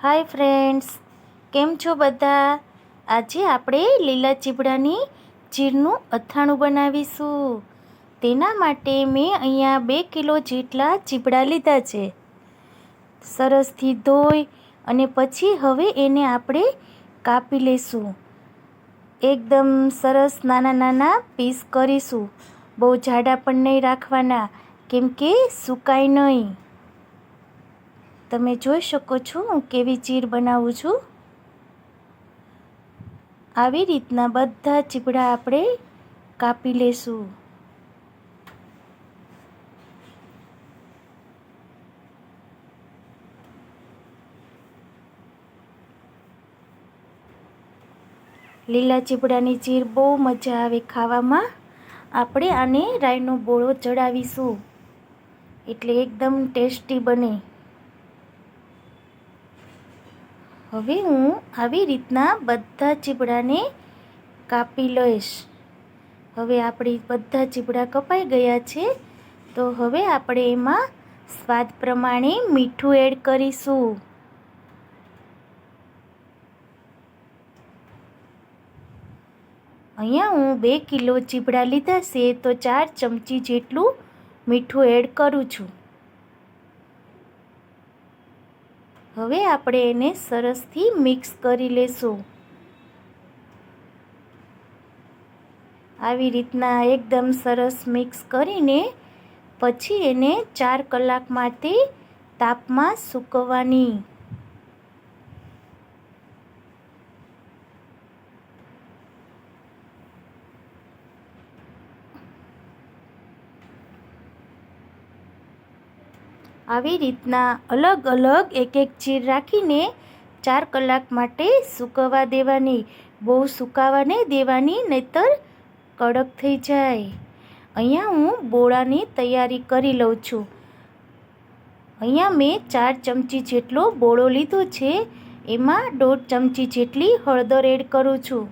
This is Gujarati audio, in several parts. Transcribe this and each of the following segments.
હાય ફ્રેન્ડ્સ, કેમ છો બધા? આજે આપણે લીલા ચીબડાની ચીરનું અથાણું બનાવીશું. તેના માટે મેં અહીંયા 2 કિલો જેટલા ચીબડા લીધા છે. સરસથી ધોઈ અને પછી હવે એને આપણે કાપી લઈશું. એકદમ સરસ નાના નાના પીસ કરીશું. બહુ જાડા પણ નહીં રાખવાના, કેમ કે સુકાય નહીં. તમે જોઈ શકો છો હું કેવી ચીર બનાવું છું. આવી રીતના બધા ચીબડા આપણે કાપી લેશું. લીલા ચીબડાની ચીર બહુ મજા આવે ખાવામાં. આપણે આને રાઈનો બોળો ચડાવીશું એટલે એકદમ ટેસ્ટી બને. હવે હું આવી રીતના બધા ચીબડાને કાપી લઈશ. હવે આપણી બધા ચીબડા કપાઈ ગયા છે, તો હવે આપણે એમાં સ્વાદ પ્રમાણે મીઠું એડ કરીશું. અહીંયા હું 2 કિલો ચીબડા લીધા છે, તો 4 ચમચી જેટલું મીઠું એડ કરું છું. હવે આપણે એને સરસથી મિક્સ કરી લેશું. આવી રીતના એકદમ સરસ મિક્સ કરીને પછી એને 4 કલાક માટે તાપમાં સૂકવવાની. આવી રીતના અલગ અલગ એક ચીર રાખીને 4 કલાક માટે સૂકવવા દેવાની. બહુ સુકાવા નહીં દેવાની, નહીંતર કડક થઈ જાય. અહીંયા હું બોળાની તૈયારી કરી લઉં છું. અહીંયા મેં 4 ચમચી જેટલો બોળો લીધો છે. એમાં 1.5 ચમચી જેટલી હળદર એડ કરું છું.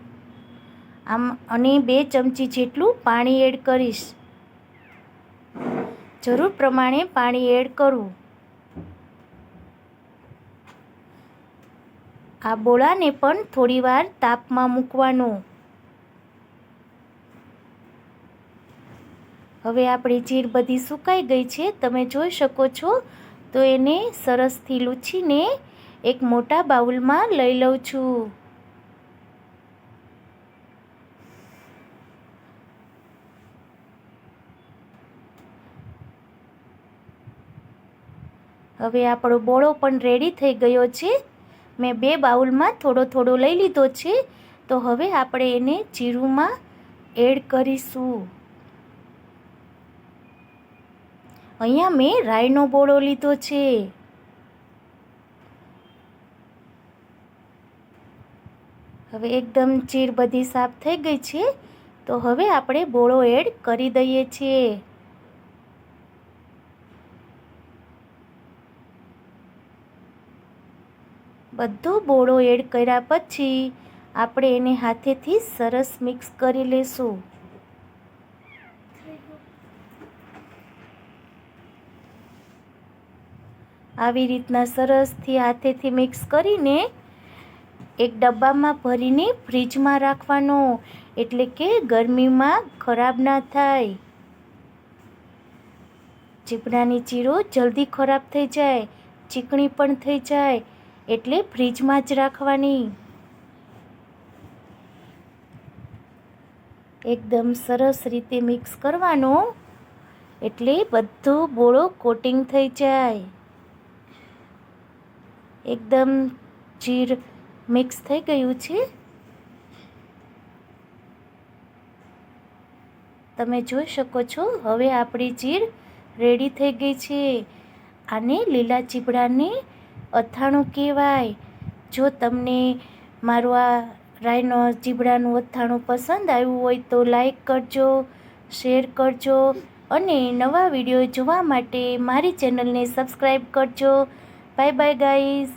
અને 2 ચમચી જેટલું પાણી એડ કરીશ. જરૂર પ્રમાણે પાણી એડ કરવું. આ બોળાને પણ થોડીવાર તાપમાં મૂકવાનો. હવે આપણી ચીર બધી સુકાઈ ગઈ છે, તમે જોઈ શકો છો. તો એને સરસથી લૂછીને એક મોટા બાઉલમાં લઈ લઉં છું. હવે આપણો બોળો પણ રેડી થઈ ગયો છે. મેં 2 બાઉલમાં થોડો થોડો લઈ લીધો છે. તો હવે આપણે એને ચીરુંમાં એડ કરીશું. અહીંયા મેં રાઈનો બોળો લીધો છે. હવે એકદમ ચીર બધી સાફ થઈ ગઈ છે, તો હવે આપણે બોળો એડ કરી દઈએ છીએ. બધો બોળો એડ કર્યા પછી આપણે એને હાથેથી સરસ મિક્સ કરી લેશું. આવી રીતના સરસથી હાથેથી મિક્સ કરીને એક ડબ્બામાં ભરીને ફ્રીજમાં રાખવાનો, એટલે કે ગરમીમાં ખરાબ ના થાય. ચીબડાની ચીરો જલ્દી ખરાબ થઈ જાય, ચીકણી પણ થઈ જાય, એટલે ફ્રીજમાં જ રાખવાની. એકદમ સરસ રીતે મિક્સ કરવાનો, એટલે બધો બોળો કોટિંગ થઈ જાય. એકદમ ચીર મિક્સ થઈ ગયું છે. તમે જોઈ શકો છો. હવે આપણી ચીર રેડી થઈ ગઈ છે. આને લીલા ચીબડાને અથાણું કહેવાય. જો તમને મારું આ રાઈનો ચીબડાનું અથાણું પસંદ આવ્યું હોય તો લાઈક કરજો, શેર કરજો અને નવા વિડીયો જોવા માટે મારી ચેનલને સબસ્ક્રાઈબ કરજો. Bye bye guys.